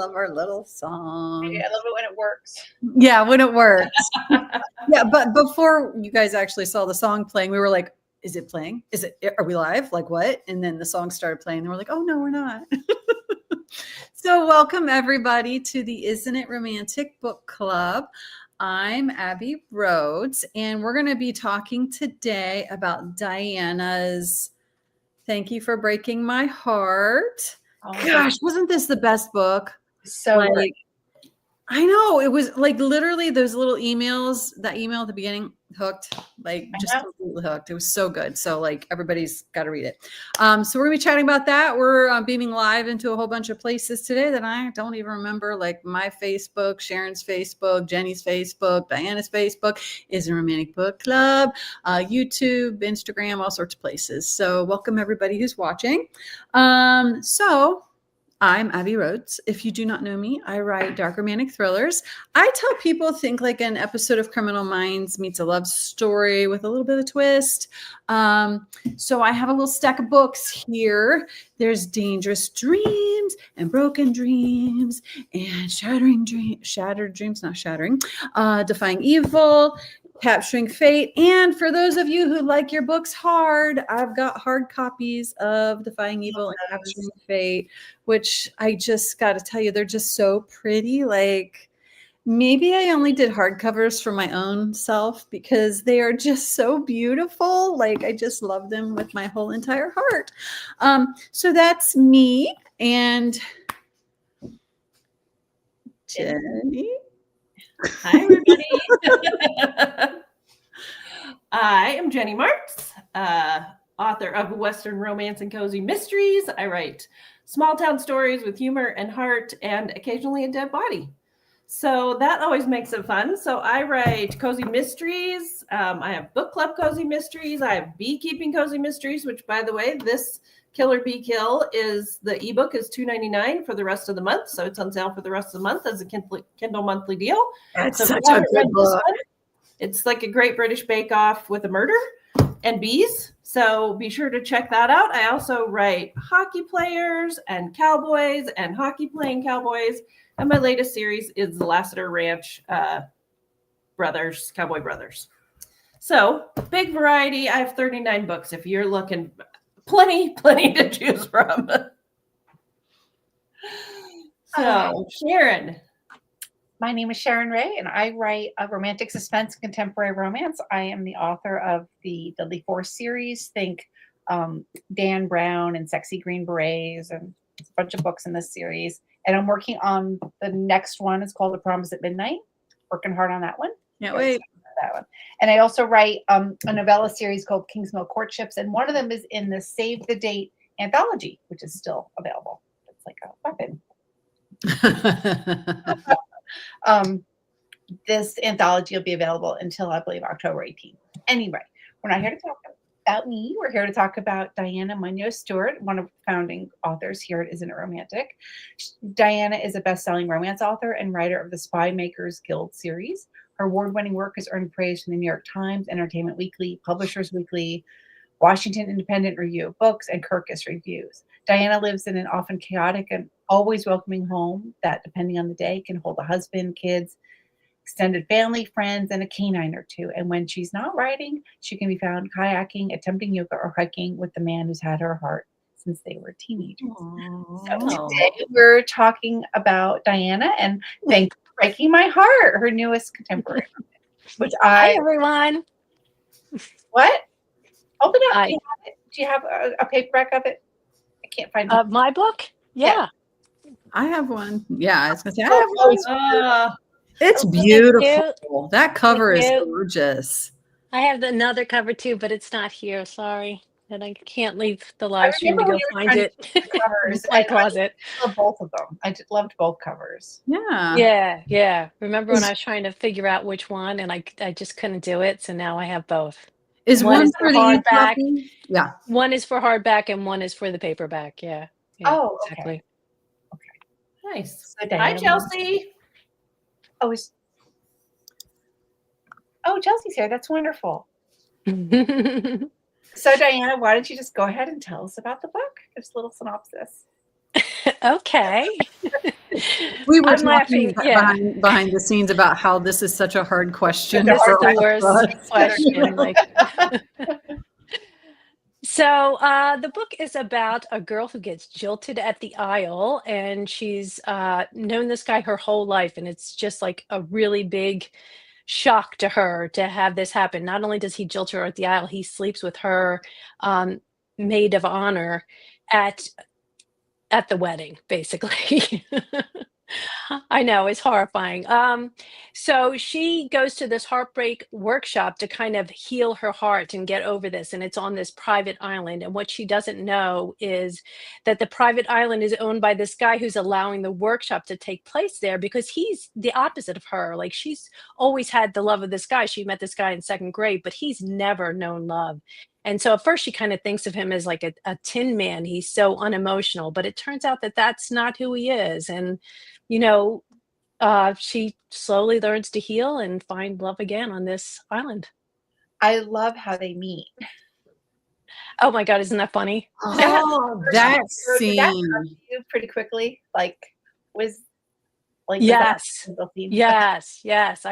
love our little song. I love it when it works. Yeah, when it works. Yeah, but before you guys actually saw the song playing, we were like, is it playing? Are we live? Like what? And then the song started playing and we're like, oh no, we're not. So welcome everybody to the Isn't It Romantic Book Club. I'm Abbie Roads, and we're going to be talking today about Diana's Thank You for Breaking My Heart. Oh, gosh, wasn't this the best book? So great. I know, it was like literally those little emails, that email at the beginning, hooked, like just completely hooked. It was so good. So like everybody's got to read it. So we're gonna be chatting about that. We're beaming live into a whole bunch of places today that I don't even remember, like my Facebook, Sharon's Facebook, Jenny's Facebook, Diana's Facebook, Isn't a Romantic Book Club, YouTube, Instagram, all sorts of places. So welcome everybody who's watching. I'm Abbie Roads. If you do not know me, I write dark romantic thrillers. I tell people think like an episode of Criminal Minds meets a love story with a little bit of tweist. So I have a little stack of books here. There's Dangerous Dreams and Broken Dreams and Shattered Dreams, not shattering, Defying Evil, Capturing Fate. And for those of you who like your books hard, I've got hard copies of Defying Evil and Capturing Fate, which I just got to tell you, they're just so pretty. Like maybe I only did hardcovers for my own self because they are just so beautiful. Like I just love them with my whole entire heart. So that's me and Jenny. Hi, everybody. I am Jennie Marts, author of Western Romance and Cozy Mysteries. I write small town stories with humor and heart and occasionally a dead body. So that always makes it fun. So I write cozy mysteries. I have book club cozy mysteries. I have beekeeping cozy mysteries, which, by the way, this Killer Bee Kill is the ebook is $2.99 for the rest of the month. So it's on sale for the rest of the month as a Kindle monthly deal. That's so such a good book. It's like a Great British Bake Off with a murder and bees. So be sure to check that out. I also write hockey players and cowboys and hockey playing cowboys. And my latest series is the Lassiter Ranch Cowboy Brothers. So big variety. I have 39 books if you're looking. Plenty to choose from. So, Sharon. My name is Sharon Wray, and I write a romantic suspense and contemporary romance. I am the author of the Deadly Force series. Think Dan Brown and Sexy Green Berets, and a bunch of books in this series. And I'm working on the next one. It's called The Promise at Midnight. Working hard on that one. Can't wait. That one. And I also write a novella series called Kingsmill Courtships, and one of them is in the Save the Date anthology, which is still available. It's like a weapon. This anthology will be available until I believe October 18th. Anyway, we're not here to talk about me. We're here to talk about Diana Muñoz Stewart, one of the founding authors here at Isn't It Romantic. Diana is a best-selling romance author and writer of the Spy Makers Guild series. Her award-winning work has earned praise from the New York Times, Entertainment Weekly, Publishers Weekly, Washington Independent Review of Books, and Kirkus Reviews. Diana lives in an often chaotic and always welcoming home that, depending on the day, can hold a husband, kids, extended family, friends, and a canine or two. And when she's not writing, she can be found kayaking, attempting yoga, or hiking with the man who's had her heart since they were teenagers. So today we're talking about Diana and Thank You for Breaking My Heart, her newest contemporary. Which Hi, everyone. What? Open up. Hi. Do you have a paperback of it? I can't find it. My book? Yeah. I have one. Yeah, I was going to say, I have one. It's beautiful. That cover is gorgeous. I have another cover too, but it's not here. Sorry. And I can't leave the live stream to go find it. Covers in my closet. I love both of them. I loved both covers. Yeah. Remember when I was trying to figure out which one and I just couldn't do it. So now I have both. Is one for the hardback? Yeah. One is for hardback and one is for the paperback. Yeah. Oh, exactly. Okay. Nice. So hi, Chelsea. Chelsea's here. That's wonderful. So, Diana, why don't you just go ahead and tell us about the book? Just a little synopsis. Okay. We were I'm talking laughing. Yeah. behind the scenes about how this is such a hard question. This is for the all of worst us. question. Like, so the book is about a girl who gets jilted at the aisle, and she's known this guy her whole life, and it's just like a really big shock to her to have this happen. Not only does he jilt her at the aisle, he sleeps with her um, maid of honor at the wedding, basically. I know, it's horrifying. So she goes to this heartbreak workshop to kind of heal her heart and get over this. And it's on this private island. And what she doesn't know is that the private island is owned by this guy who's allowing the workshop to take place there because he's the opposite of her. Like she's always had the love of this guy. She met this guy in second grade, but he's never known love. And so at first she kind of thinks of him as like a tin man. He's so unemotional, but it turns out that that's not who he is. And you know, she slowly learns to heal and find love again on this island. I love how they meet. Oh my God, isn't that funny? Oh, that Did that scene. come to you pretty quickly? Like, was like Yes. was that a scene? Yes.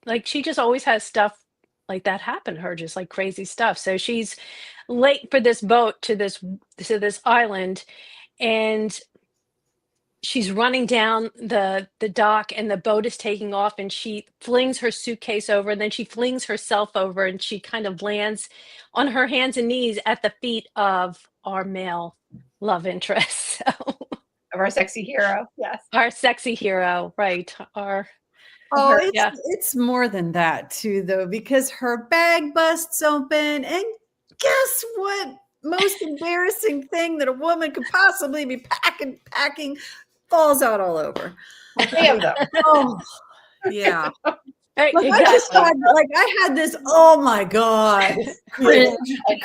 Like she just always has stuff like that happen to her, just like crazy stuff. So she's late for this boat to this island, and she's running down the dock, and the boat is taking off, and she flings her suitcase over, and then she flings herself over, and she kind of lands on her hands and knees at the feet of our male love interest. So Of our sexy hero. Yes. our sexy hero, right? Oh, Yeah. it's more than that too, though, because her bag busts open, and guess what? Most embarrassing thing that a woman could possibly be packing falls out all over. Three of them. Oh, yeah. Right, Like I had this. Oh my God, Cringe.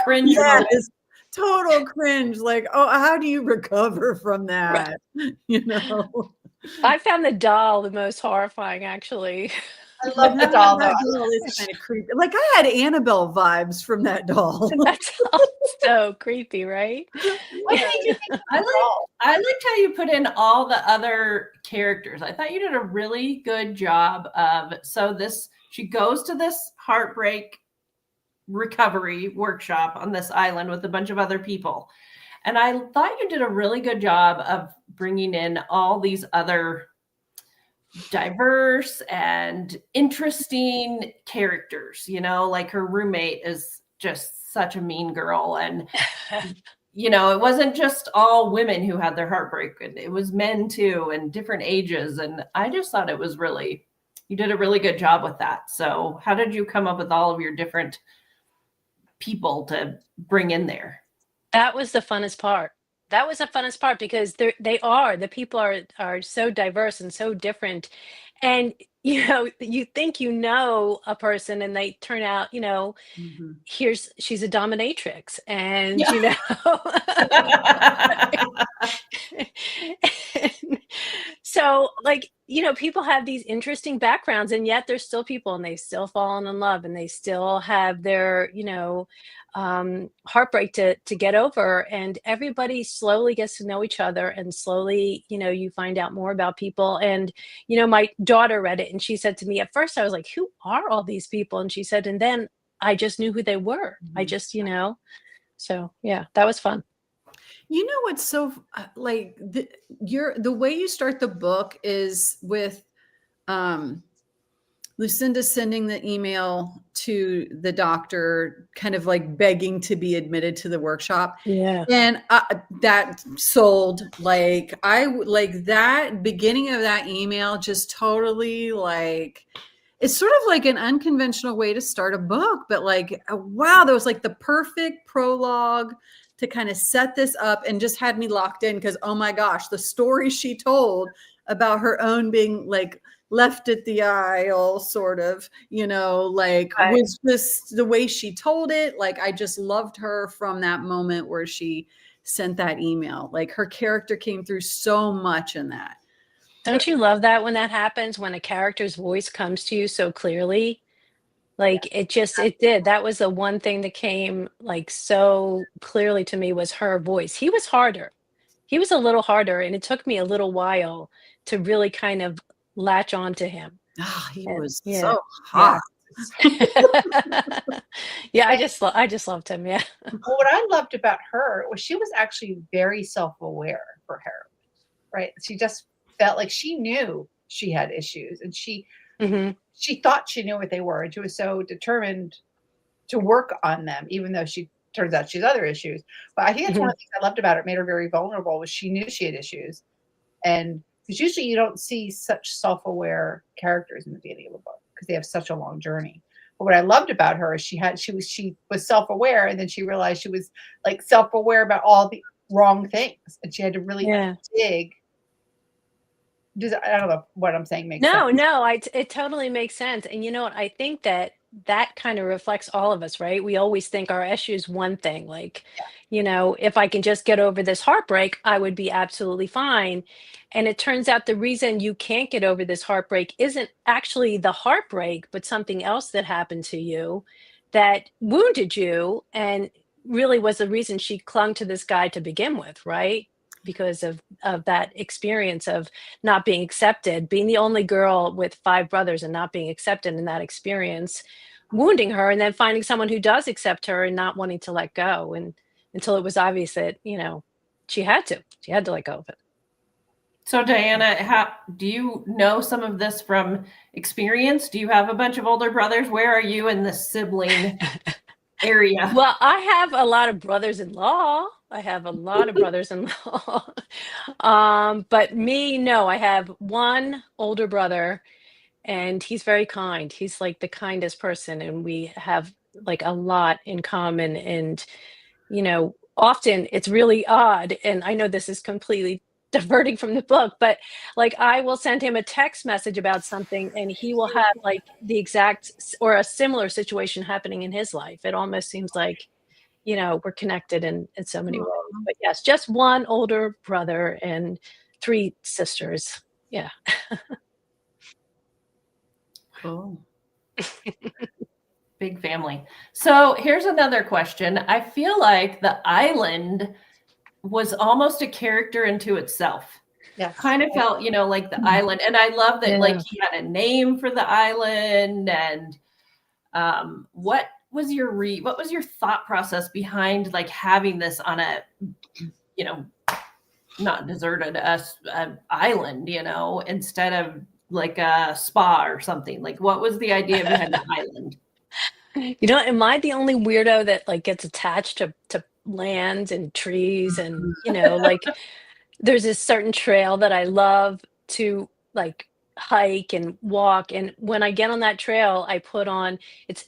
Cringe. yeah, moment. this total cringe. Like, oh, how do you recover from that? You know. I found the doll the most horrifying, actually. I love the doll though. That doll is kind of creepy. Like I had Annabelle vibes from that doll. That's so creepy, right? What did you think of the doll? I liked how you put in all the other characters. I thought you did a really good job of she goes to this heartbreak recovery workshop on this island with a bunch of other people. And I thought you did a really good job of bringing in all these other diverse and interesting characters, like her roommate is just such a mean girl. And, it wasn't just all women who had their heartbreak. It was men too, and different ages. And I just thought you did a really good job with that. So how did you come up with all of your different people to bring in there? That was the funnest part. That was the funnest part because the people are so diverse and so different. And, you think a person and they turn out, Mhm. she's a dominatrix and, Yeah. So like, people have these interesting backgrounds and yet they're still people and they still fall in love and they still have their, heartbreak to get over, and everybody slowly gets to know each other and slowly, you find out more about people. And, my daughter read it and she said to me, at first I was like, who are all these people? And she said, and then I just knew who they were. I just, so yeah, that was fun. You know what's so like the way you start the book is with Lucinda sending the email to the doctor, kind of like begging to be admitted to the workshop. Yeah. And that sold. Like that beginning of that email just totally like, it's sort of like an unconventional way to start a book, but like, wow, that was like the perfect prologue to kind of set this up and just had me locked in because, oh my gosh, the story she told about her own being like left at the aisle, sort of, like Right. was just the way she told it. Like, I just loved her from that moment where she sent that email. Like her character came through so much in that. Don't you love that when that happens, when a character's voice comes to you so clearly? Like it did. That was the one thing that came like so clearly to me was her voice. He was harder. He was a little harder, and it took me a little while to really kind of latch on to him. Ah, he And was yeah, so hot. yeah, I just loved him. Yeah. Well, what I loved about her was she was actually very self-aware for her, right? She just felt like she knew she had issues, and Hmm. she thought she knew what they were, and she was so determined to work on them, even though she turns out she has other issues. But I think that's one Hmm. of the things I loved about her, it made her very vulnerable, was she knew she had issues. And because usually you don't see such self-aware characters in the beginning of a book because they have such a long journey. But what I loved about her is she was self-aware, and then she realized she was like self-aware about all the wrong things, and she had to really Yeah. dig. I don't know if what I'm saying makes sense. No, no, it totally makes sense. And you know what? I think that that kind of reflects all of us, right? We always think our issue is one thing, like, if I can just get over this heartbreak, I would be absolutely fine. And it turns out the reason you can't get over this heartbreak isn't actually the heartbreak, but something else that happened to you that wounded you and really was the reason she clung to this guy to begin with, right? Because of that experience of not being accepted, being the only girl with 5 brothers and not being accepted in that experience, wounding her, and then finding someone who does accept her and not wanting to let go, and until it was obvious that, she had to let go of it. So Diana, how do you know some of this from experience? Do you have a bunch of older brothers? Where are you in the sibling area? Well, I have a lot of brothers-in-law. I have a lot of brothers-in-law. But me, no, I have one older brother, and he's very kind. He's like the kindest person, and we have like a lot in common. And often it's really odd, and I know this is completely diverting from the book, but like I will send him a text message about something, and he will have like the exact or a similar situation happening in his life. It almost seems like we're connected in so many ways. But yes, just one older brother and 3 sisters. Yeah. Cool. Big family. So here's another question. I feel like the island was almost a character into itself. Yeah. Kind of felt, like the island. And I love that, like, Yeah. he had a name for the island. And what was your thought process behind like having this on a, not deserted island, instead of like a spa or something? Like, what was the idea behind the island? Am I the only weirdo that like gets attached to land and trees and like there's this certain trail that I love to like hike and walk, and when I get on that trail, I put on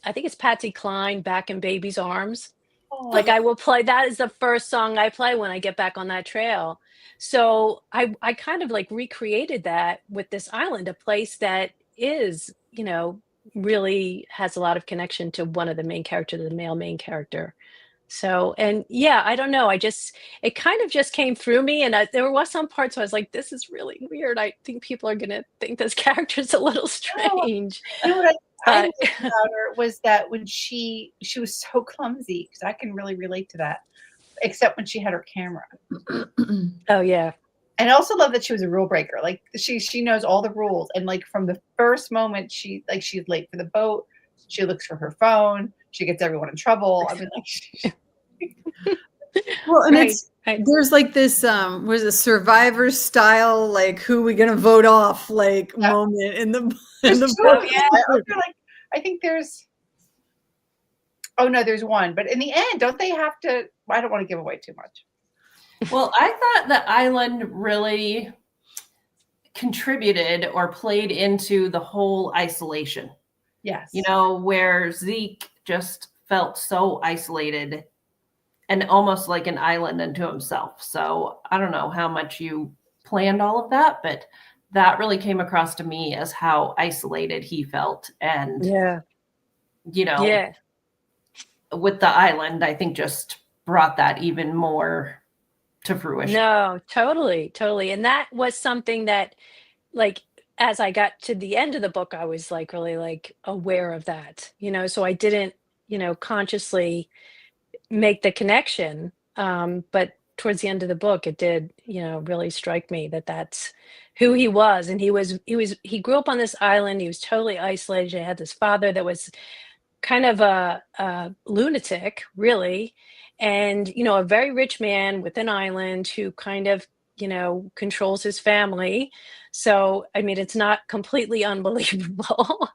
I think it's Patsy Cline, Back in Baby's Arms. Like Oh, I will play that is the first song I play when I get back on that trail. So I kind of like recreated that with this island, a place that is, really has a lot of connection to one of the main characters, the male main character. So, and yeah, I don't know. It kind of just came through me. And there was some parts where I was like, this is really weird. I think people are going to think this character's a little strange. you know what I But loved about her was that when she was so clumsy, because I can really relate to that, except when she had her camera. oh, yeah. And I also love that she was a rule breaker. Like she knows all the rules, and like from the first moment she's late for the boat, she looks for her phone, she gets everyone in trouble. I mean, like, Well, and Right. there's like this was a Survivor style, like who we gonna vote off like Yeah. moment in the there's book. two of them. I feel like I think there's. Oh no, there's one. But in the end, don't they have to? I don't want to give away too much. Well, I thought the island really contributed or played into the whole isolation. Yes. Where Zeke just felt so isolated and almost like an island unto himself. So I don't know how much you planned all of that, but that really came across to me as how isolated he felt. And, Yeah. Yeah. with the island, I think just brought that even more to fruition. No, totally, totally. And that was something that, like, as I got to the end of the book, I was like really like aware of that, so I didn't, consciously make the connection. But towards the end of the book, it did, really strike me that that's who he was. And he grew up on this island. He was totally isolated. He had this father that was kind of a lunatic, really, and a very rich man with an island who kind of controls his family. So I mean, it's not completely unbelievable.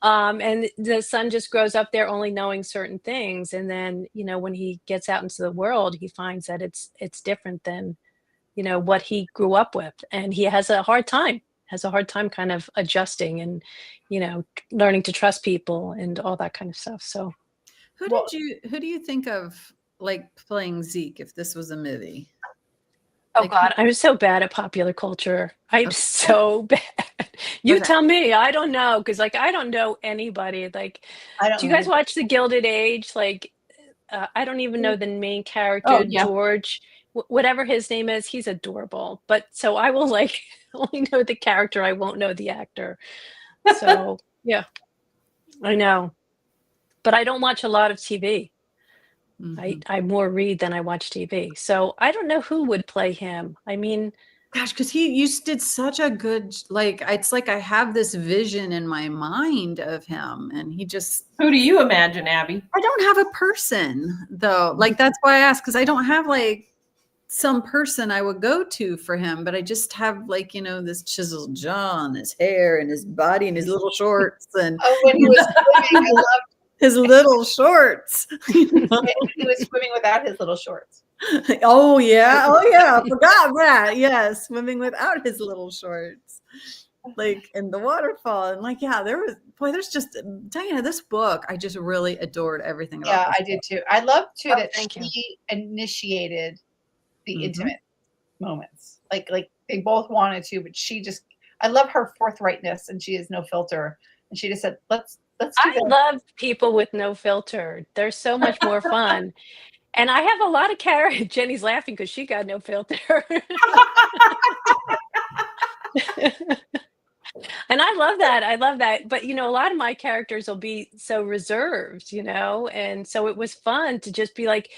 And the son just grows up there only knowing certain things, and then when he gets out into the world, he finds that it's different than what he grew up with, and he has a hard time kind of adjusting and learning to trust people and all that kind of stuff. So who do you think of like playing Zeke if this was a movie? Oh Like, God, I'm so bad at popular culture. I'm so bad. You Okay. tell me. I don't know, because I don't know anybody. Like, I don't do you know. guys watch The Gilded Age? Like, I don't even know the main character, Oh, yeah. George, whatever his name is. He's adorable. But so I will only know the character. I won't know the actor. So yeah, I know. But I don't watch a lot of TV. Mhm. I more read than I watch TV. So I don't know who would play him. I mean, Gosh, because you did such a good, it's like I have this vision in my mind of him, and he just, Who do you imagine, Abbie? I don't have a person though. Like, that's why I asked, because I don't have like some person I would go to for him, but I just have this chiseled jaw and his hair and his body and his little shorts and Oh, when he was swimming, I loved his little shorts. it when he was swimming without his little shorts. Oh yeah. I forgot that. Yes. Swimming without his little shorts. Like in the waterfall. And there's just Diana, this book, I just really adored everything about Yeah, this I did book. too. I love too Oh, that thank you. she initiated the Mhm. intimate moments. Like they both wanted to, but I love her forthrightness, and she has no filter. And she just said, let's do I that. love people with no filter. They're so much more fun. And I have a lot of characters. Jenny's laughing because she got no filter. And I love that. I love that. But, a lot of my characters will be so reserved, and so it was fun to just be like,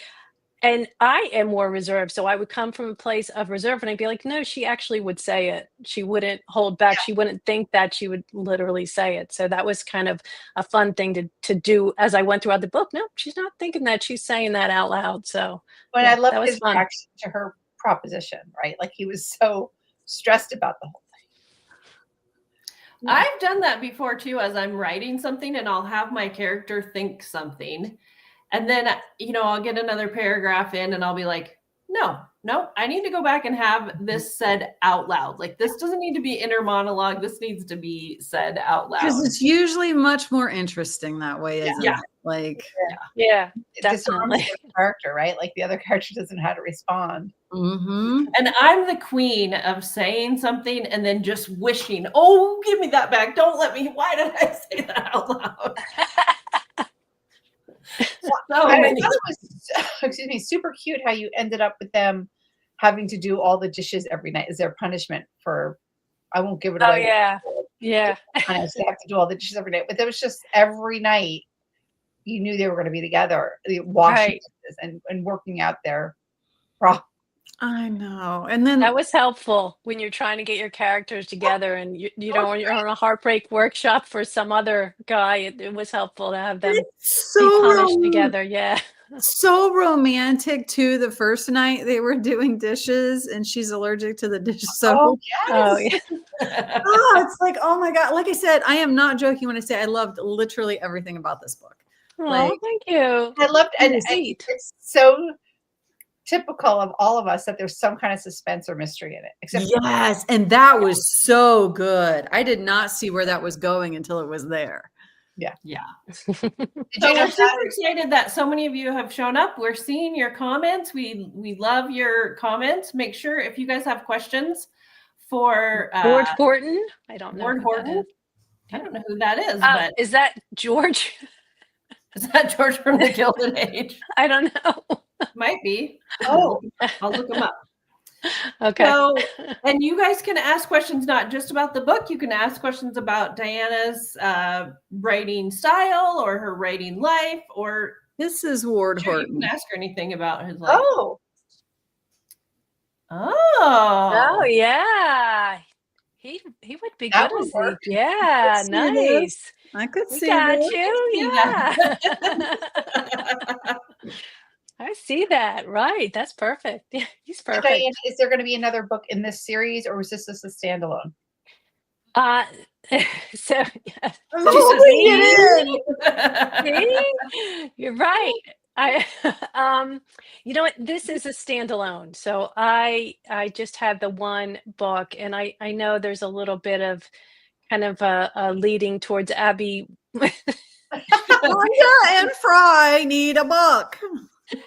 and I am more reserved. So I would come from a place of reserve and I'd be like, no, she actually would say it. She wouldn't hold back. She wouldn't think that. She would literally say it. So that was kind of a fun thing to do as I went throughout the book. No, she's not thinking that. She's saying that out loud. So When I that loved was his fun. reaction to her proposition, right? Like he was so stressed about the whole thing. I've done that before too, as I'm writing something and I'll have my character think something. And then, I'll get another paragraph in and I'll be like, no, I need to go back and have this said out loud. Like, this doesn't need to be inner monologue. This needs to be said out loud. Because it's usually much more interesting that way, isn't Yeah. it? Like, Yeah, It definitely. disarms the character, right? Like the other character doesn't know how to respond. mhm. And I'm the queen of saying something and then just wishing, oh, give me that back. Don't let me. Why did I say that out loud? I thought it was, super cute how you ended up with them having to do all the dishes every night. Is there punishment for? I won't give it Oh away. yeah. They have to do all the dishes every night, but it was just every night. You knew they were going to be together, washing dishes and working out their problems. I know. And then That was helpful when you're trying to get your characters together and when you're on a heartbreak workshop for some other guy, it was helpful to have them it's be so punished together. Yeah. so romantic too. The first night they were doing dishes and she's allergic to the dish soap. Oh Oh yes. yeah. It's like, oh my God. Like I said, I am not joking when I say I loved literally everything about this book. Oh, Like, thank you. I loved and Sweet. it's so typical of all of us that there's some kind of suspense or mystery in it. Except yes. And that was so good. I did not see where that was going until it was there. Yeah. did So you know we're super excited that so many of you have shown up. We're seeing your comments. We love your comments. Make sure if you guys have questions for George Horton. I don't know. Lord who that Horton. is. I don't know who that is, Oh, but is that George? is that George from the Gilded Age? I don't know. Might be. Oh. I'll look him up. Okay. So, and you guys can ask questions not just about the book. You can ask questions about Diana's writing style or her writing life, or This is Ward sure, you Horton. can ask her anything about his life. Oh. Oh Oh. yeah. He would be That good would as work. yeah, See this? nice. I could We see got this. you. See Yeah. that. I see that. Right. That's perfect. Yeah, he's So, Diana, perfect. is there going to be another book in this series, or was this just a standalone? Uh so yeah. I'm She says, holding See? it in. See? You're right. I you know what? This is a standalone. So I just had the one book and I know there's a little bit of kind of a leading towards Abbie. Wanda and Fry need a book.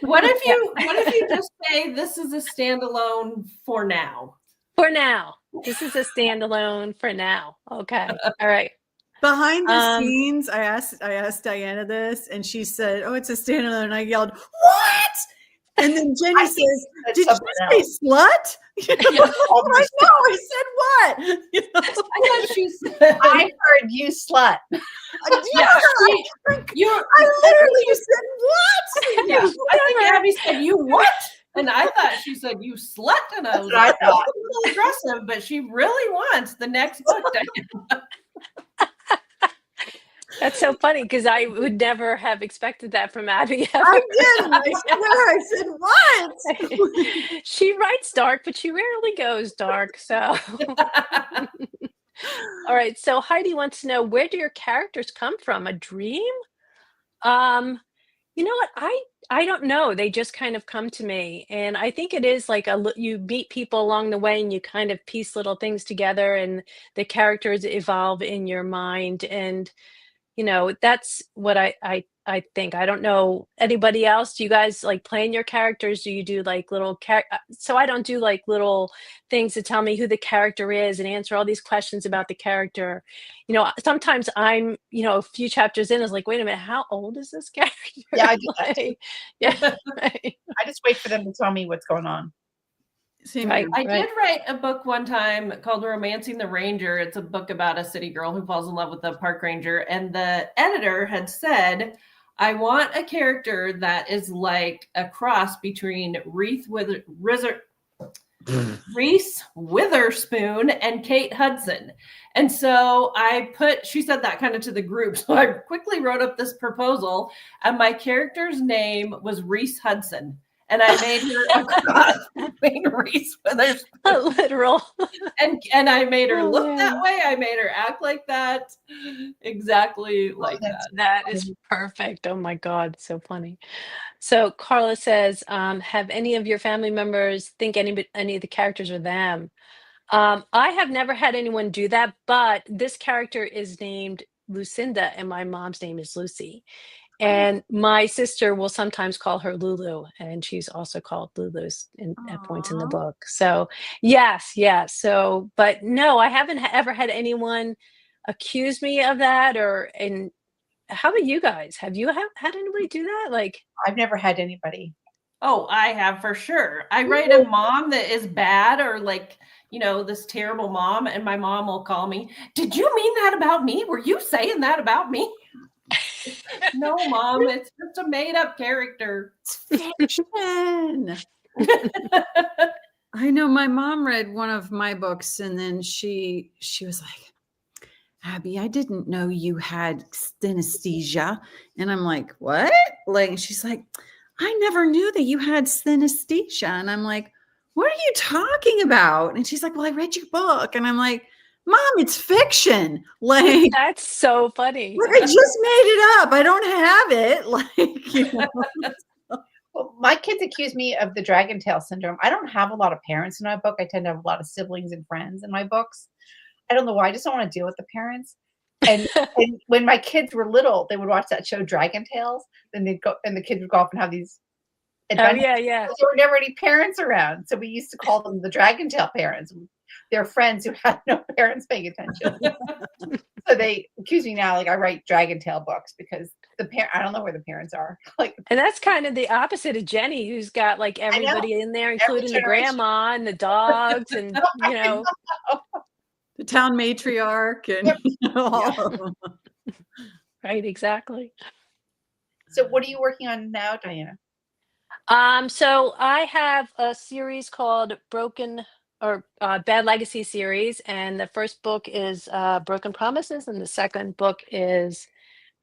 what if Yeah. you just say this is a standalone for now? For now. This is a standalone for now. Okay. All right. Behind the Um scenes, I asked Diana this, and she said, "Oh, it's a standalone." And I yelled, "What?" And then Jenny I think says, that's "Did you something say else. slut?" You know, Yeah. I'm like, no, I said what? You know? I thought she said, I heard you slut. Yeah, you. I literally said what? Yeah, I think Abbie said you what, and I thought she said you slut, and I That's was what I like, thought. a little aggressive, but she really wants the next book. That's so funny because I would never have expected that from Abbie ever. I didn't. I swear, I said what? She writes dark, but she rarely goes dark. So, all right. So Heidi wants to know, where do your characters come from? A dream? Um, you know what? I don't know. They just kind of come to me, and I think it is like you meet people along the way, and you kind of piece little things together, and the characters evolve in your mind, and that's what I think. I don't know anybody else. Do you guys like playing your characters? Do you do like so I don't do like little things to tell me who the character is and answer all these questions about the character. Sometimes I'm, a few chapters in is like, wait a minute, how old is this character? Yeah, I do that too. Like, yeah, right. I just wait for them to tell me what's going on. Same Right. here. I did write a book one time called Romancing the Ranger. It's a book about a city girl who falls in love with a park ranger. And the editor had said, I want a character that is like a cross between Reese Witherspoon and Kate Hudson. And so she said that kind of to the group. So I quickly wrote up this proposal, and my character's name was Reese Hudson. And I made her a cross between Reese Witherspoon. A literal. And I made her look man. that way. I made her act like that. Exactly like that. That is perfect. Oh my God, so funny. So Carla says, have any of your family members think any of the characters are them? I have never had anyone do that, but this character is named Lucinda, and my mom's name is Lucy. And my sister will sometimes call her Lulu, and she's also called Lulu's at points in the Aw. book. So yes. So, but no, I haven't ever had anyone accuse me of that. And how about you guys? Have you had anybody do that? Like, I've never had anybody. Oh, I have for sure. I write a mom that is bad, or like, this terrible mom, and my mom will call me, did you mean that about me? Were you saying that about me? No, Mom, it's just a made up character. Fiction. I know my mom read one of my books, and then she was like, Abbie, I didn't know you had synesthesia. And I'm like, what? Like, she's like, I never knew that you had synesthesia. And I'm like, what are you talking about? And she's like, well, I read your book. And I'm like, Mom, it's fiction. Like, that's so funny. I just made it up. I don't have it. Like, Well, my kids accuse me of the dragon tail syndrome. I don't have a lot of parents in my book. I tend to have a lot of siblings and friends in my books. I don't know why. I just don't want to deal with the parents. And when my kids were little, they would watch that show Dragon Tales. Then they'd go, and the kids would go off and have these adventures. Oh yeah. There were never any parents around, so we used to call them the Dragon Tail parents. They're friends who had no parents paying attention. So they accuse me now, like I write Dragon Tail books because I don't know where the parents are. Like, and that's kind of the opposite of Jenny, who's got like everybody in there, including the grandma and the dogs, and the town matriarch and all of them. Right, exactly. So what are you working on now, Diana? So I have a series called Bad Legacy series, and the first book is Broken Promises, and the second book is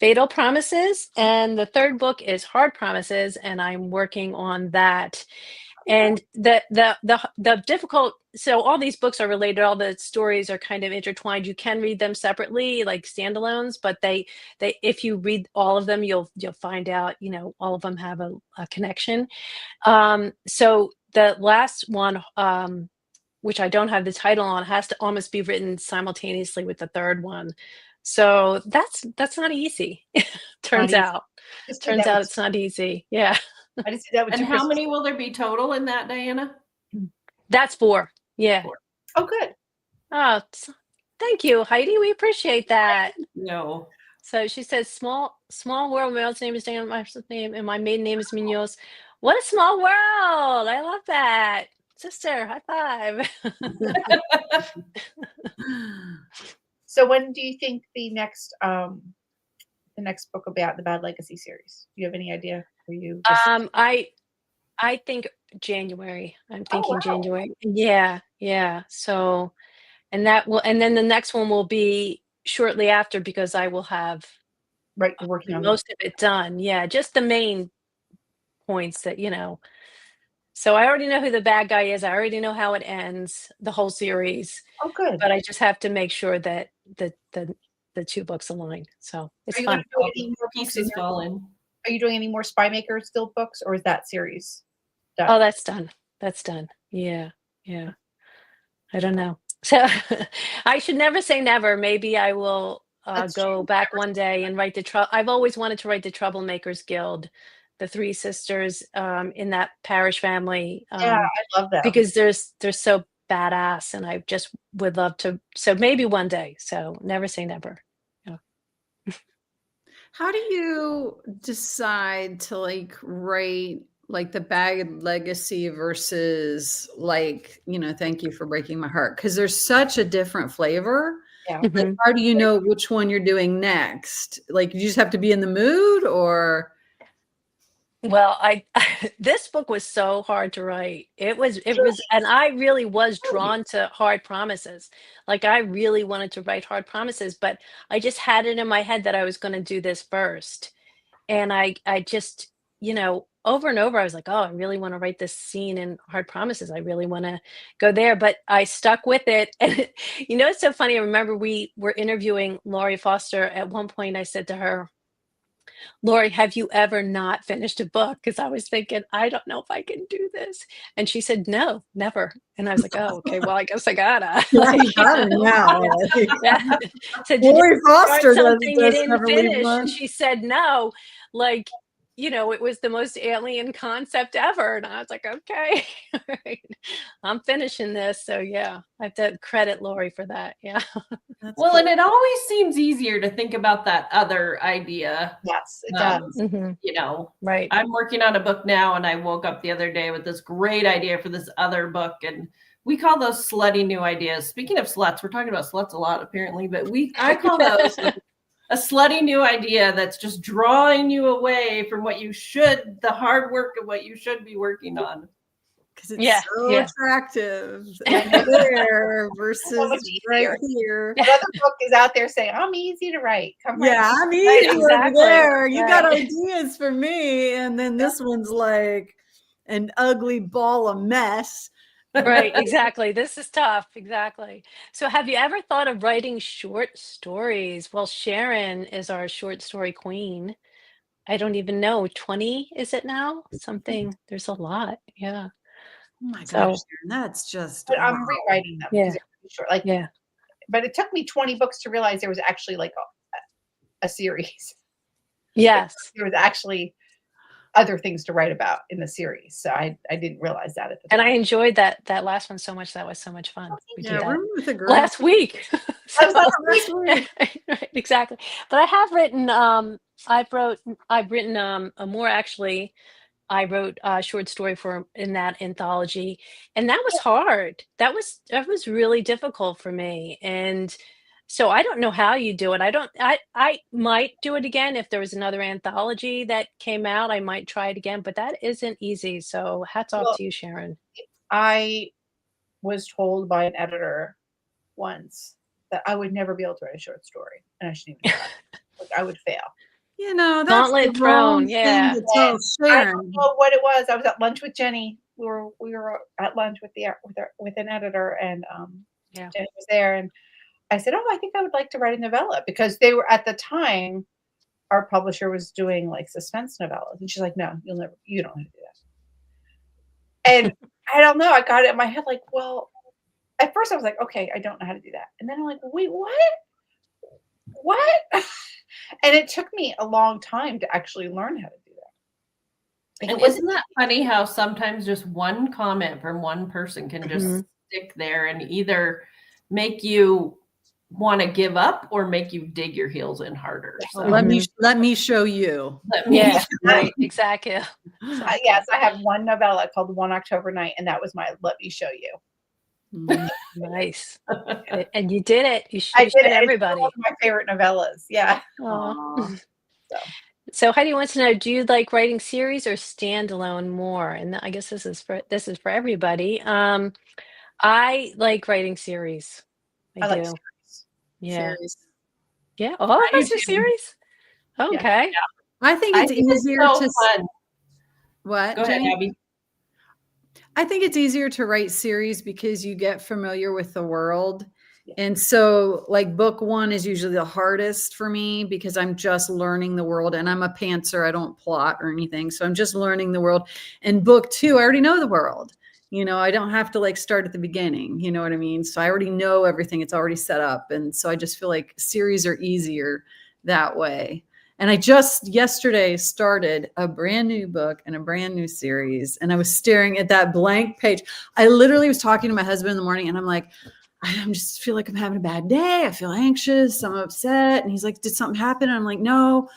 Fatal Promises, and the third book is Hard Promises, and I'm working on that. And the difficult, so all these books are related, all the stories are kind of intertwined. You can read them separately, like standalones, but they if you read all of them, you'll find out, all of them have a connection. So the last one, which I don't have the title on, has to almost be written simultaneously with the third one. So that's not easy. Turns easy. out it's not easy. Yeah. I just did that with And two how Christmas- many will there be total in that, Diana? That's 4. Yeah. 4. Oh, good. Oh, thank you, Heidi. We appreciate that. No. So she says, small world. My mom's name is Diana, my first name, and my maiden name is Muñoz. What a small world. I love that. Sister, high five. So when do you think the next book will be out, the Bad Legacy series? Do you have any idea? Are you just I think January. I'm thinking wow. January. Yeah. So, and then the next one will be shortly after, because I will have right? You're working on most of it done. Yeah, just the main points that So I already know who the bad guy is. I already know how it ends, the whole series. Oh, good. But I just have to make sure that the 2 books align. So it's Are you fun. going to do any more Pieces fall in. Are you doing any more Spy Maker still books, or is that series done? Oh, that's done. That's done. Yeah. I don't know. So I should never say never. Maybe I will go back one day and write I've always wanted to write the Troublemakers Guild, the 3 sisters in that parish family. Yeah, I love that. Because they're so badass, and I just would love to. So maybe one day. So never say never. How do you decide to write the Bad Legacy versus Thank You for Breaking My Heart? Because there's such a different flavor. Yeah. How do you know which one you're doing next? You just have to be in the mood, or? Well, this book was so hard to write. It was, and I really was drawn to Hard Promises. I really wanted to write Hard Promises, but I just had it in my head that I was going to do this first. And I just, over and over, I was like, oh, I really want to write this scene in Hard Promises. I really want to go there, but I stuck with it. And it's so funny. I remember we were interviewing Laurie Foster. At one point I said to her, Laurie, have you ever not finished a book? Because I was thinking, I don't know if I can do this. And she said, no, never. And I was like, oh, okay, well, I guess I gotta. You got it now. Yeah. So Laurie Foster something you does didn't never leave finish. one. And she said, no, it was the most alien concept ever. And I was like, okay, all right, I'm finishing this. So yeah, I have to credit Laurie for that. Yeah. Well, cool. And it always seems easier to think about that other idea. Yes, it does. Right. I'm working on a book now, and I woke up the other day with this great idea for this other book, and we call those slutty new ideas. Speaking of sluts, we're talking about sluts a lot apparently, but I call those a slutty new idea that's just drawing you away from the hard work of what you should be working on. Because it's so attractive there versus right here. Another book is out there saying, I'm easy to write. Come right. I'm easy over there. You got ideas for me. And then this one's like an ugly ball of mess. Right, exactly. This is tough. Exactly. So have you ever thought of writing short stories? Well, Sharon is our short story queen. I don't even know. 20 is it now? Something. There's a lot. Yeah. Oh my gosh, that's just. But I'm rewriting them. Yeah. Short. But it took me 20 books to realize there was actually a series. Yes. There was actually other things to write about in the series. So I didn't realize that at the time. And I enjoyed that last one so much. That was so much fun. We did that Room with a Girl. last week. Last week. Right, exactly. But I have written I've written more actually. I wrote a short story in that anthology, and that was hard. That was really difficult for me. And So I don't know how you do it. I might do it again if there was another anthology that came out. I might try it again, but that isn't easy. So hats off Well, to you, Sharon. I was told by an editor once that I would never be able to write a short story, and I shouldn't even try. Like, I would fail. You know, that's the Gauntlet wrong thrown. thing Yeah. to tell I don't Sharon. know what it was. I was at lunch with Jenny. We were at lunch with an editor, and Yeah. Jenny was there, and I said, "Oh, I think I would like to write a novella," because they were at the time. Our publisher was doing like suspense novellas, and she's like, "No, you don't know how to do that." And I don't know. I got it in my head like, well, at first I was like, "Okay, I don't know how to do that," and then I'm like, "Wait, what? What?" And it took me a long time to actually learn how to do that. Like, And isn't that funny how sometimes just one comment from one person can just stick there and either make you want to give up or make you dig your heels in harder? So Let me show you. Yeah, right, exactly. Yes, I have one novella called One October Night, and that was my "Let me show you." Nice. And you did it. You I did showed it. It's everybody. one of my favorite novellas. Yeah. Aw. So. So Heidi wants to know, do you like writing series or standalone more? And I guess this is for everybody. I like writing series. I like do. series. Yeah. Series. Yeah. All of I us do are too. series. Okay. I think it's easier so to fun. what? Go ahead, Jenny? Abbie. I think it's easier to write series because you get familiar with the world. Yeah. And so like book one is usually the hardest for me because I'm just learning the world and I'm a pantser. I don't plot or anything. So I'm just learning the world. And book two, I already know the world. You know, I don't have to like start at the beginning. You know what I mean? So I already know everything. It's already set up. And so I just feel like series are easier that way. And I just yesterday started a brand new book and a brand new series. And I was staring at that blank page. I literally was talking to my husband in the morning and I'm like, I just feel like I'm having a bad day. I feel anxious. I'm upset. And he's like, did something happen? And I'm like, no.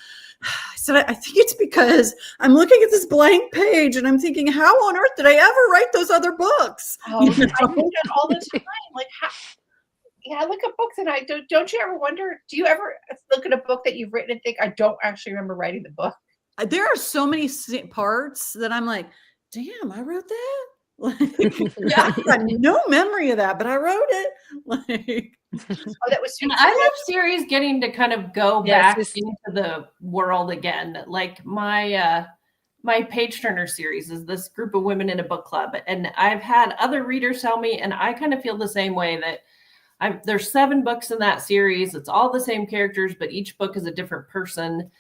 I said, I think it's because I'm looking at this blank page and I'm thinking, how on earth did I ever write those other books? Oh, I do that all the time. Like, I look at books and I don't you ever wonder, do you ever look at a book that you've written and think, I don't actually remember writing the book? There are so many parts that I'm like, damn, I wrote that? Like, I got no memory of that, but I wrote it. Like, oh, that was And I love series getting to kind of go Yes, back into the world again. Like my page turner series is this group of women in a book club, and I've had other readers tell me, and I kind of feel the same way, that there's 7 books in that series. It's all the same characters, but each book is a different person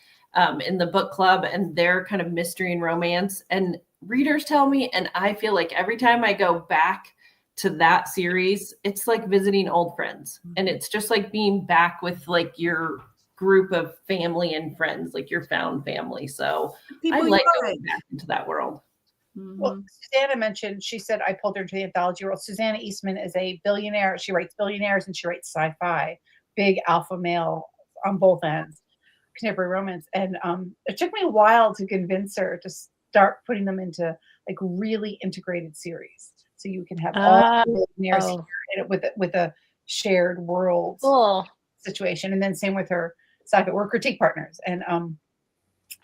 in the book club, and they're kind of mystery and romance. And readers tell me, and I feel like every time I go back to that series, it's like visiting old friends, and it's just like being back with like your group of family and friends, like your found family. So I like going back into that world. Well, Susanna mentioned, she said I pulled her into the anthology world. Susanna Eastman is a billionaire. She writes billionaires and she writes sci-fi, big alpha male on both ends, contemporary romance. And it took me a while to convince her to start putting them into like really integrated series. So you can have all the billionaires here with a shared world situation. And then same with her sci-fi. We're critique partners. And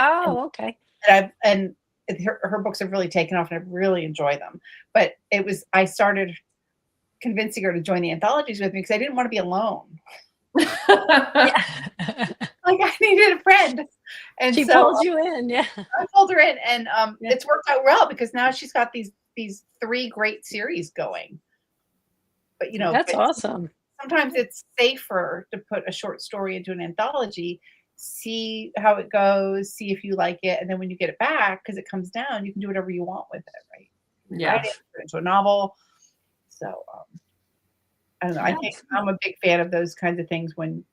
okay. And her books have really taken off and I really enjoy them. But I started convincing her to join the anthologies with me because I didn't want to be alone. Like I needed a friend. And she so pulled you in. Yeah. I pulled her in and it's worked out well because now she's got these 3 great series going. But you know, that's awesome. Sometimes it's safer to put a short story into an anthology, see how it goes, see if you like it, and then when you get it back, because it comes down, you can do whatever you want with it, right? Yeah. Write it into a novel. So I don't know. I think I'm a big fan of those kinds of things when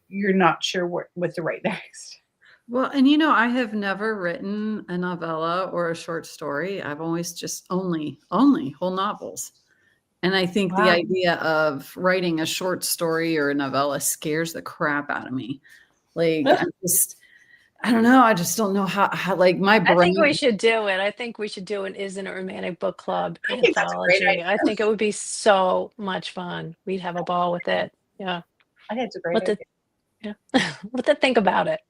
you're not sure what to write next. Well, and you know, I have never written a novella or a short story. I've always just only whole novels. And I think the idea of writing a short story or a novella scares the crap out of me. Like, I don't know. I just don't know how like my brain. I think we should do it. I think we should do an Isn't It Romantic book club anthology. I think it would be so much fun. We'd have a ball with it. Yeah. I think it's a great What idea. what to think about it.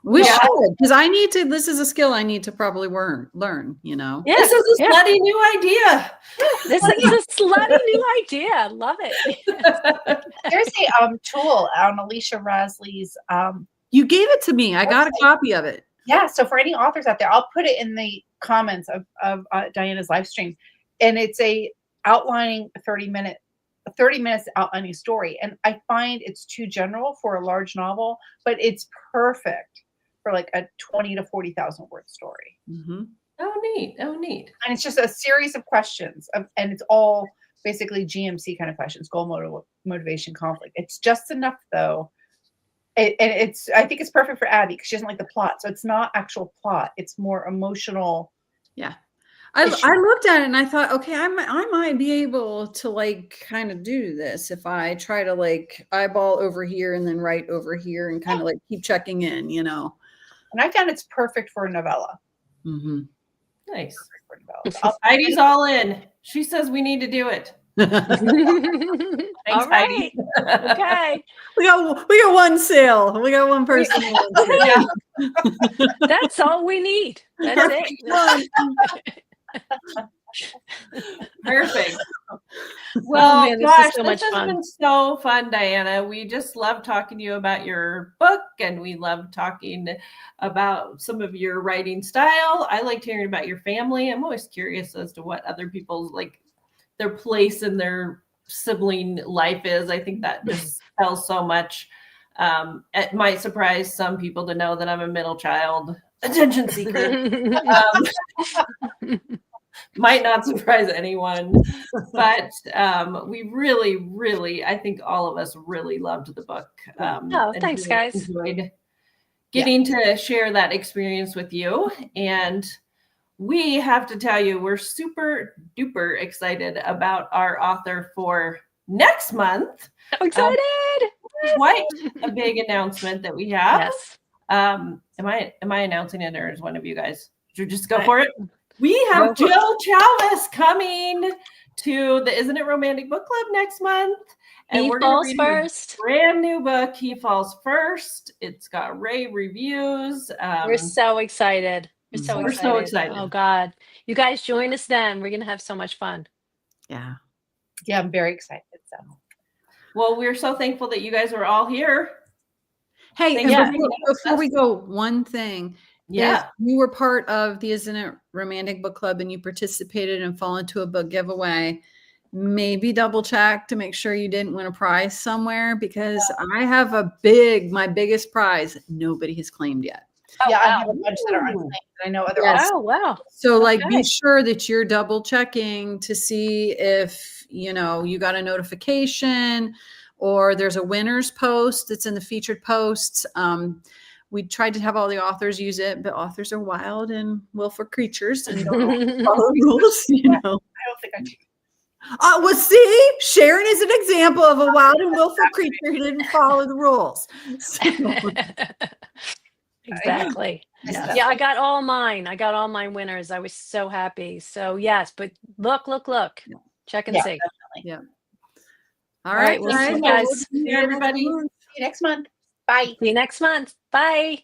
We Yeah. should, because I need to. This is a skill I need to probably learn. You know. Yeah, This is a yeah. slutty new idea. This is a slutty new idea. Love it. There's a tool on Alicia Rasley's You gave it to me. I got a copy of it. yeah. So for any authors out there, I'll put it in the comments of Diana's live stream, and it's a outlining 30 minutes outlining a story. And I find it's too general for a large novel, but it's perfect for like a 20 to 40,000 word story. Mm-hmm. Oh, neat. Oh, neat. And it's just a series of questions, and it's all basically GMC kind of questions: goal, motivation, conflict. It's just enough though. I think it's perfect for Abbie because she doesn't like the plot. So it's not actual plot. It's more emotional. Yeah. I looked at it and I thought, okay, I might be able to like kind of do this if I try to like eyeball over here and then write over here and kind of like keep checking in, you know. And I found it's perfect for a novella. Mm-hmm. Nice. Perfect for a novella. Heidi's all in. She says we need to do it. Thanks, All right. Heidi. Okay. We got one sale. We got one person. Yeah. That's all we need. That's it. Perfect. Well, man, this gosh, is so this much has fun. been so fun, Diana. We just love talking to you about your book, and we love talking about some of your writing style. I liked hearing about your family. I'm always curious as to what other people's like their place in their sibling life is. I think that just tells so much. It might surprise some people to know that I'm a middle child, attention seeker. Might not surprise anyone, but we really, I think all of us really loved the book. Oh, thanks, guys. Enjoyed getting to share that experience with you. And we have to tell you, we're super duper excited about our author for next month. So excited. Quite a big announcement that we have. Yes. Am I announcing it, or is one of you guys? Should we just go for it? We have Jill Chalvis coming to the Isn't It Romantic Book Club next month. And we're going to read first. A brand new book, He Falls First. It's got rave reviews. We're so excited. We're so excited. Oh, God. You guys join us then. We're going to have so much fun. Yeah. Yeah, I'm very excited. So. Well, we're so thankful that you guys are all here. Hey, before we go, one thing. Yeah. If you were part of the Isn't It Romantic Book Club and you participated and fall into a book giveaway, maybe double check to make sure you didn't win a prize somewhere, because I have my biggest prize nobody has claimed yet. Oh, yeah, wow. I have a bunch that are unclaimed. I know other authors. Oh, wow. So like be sure that you're double checking to see if, you know, you got a notification or there's a winner's post that's in the featured posts. We tried to have all the authors use it, but authors are wild and willful creatures and don't follow rules, you know. I don't think I do. Well, see, Sharon is an example of a wild and willful creature who didn't follow the rules. So. Exactly. Yeah, I got all mine. I got all my winners. I was so happy. So yes, but look. Check and see. Definitely. Yeah. All right. We'll see you guys. See everybody. See you next month. Bye. See you next month. Bye.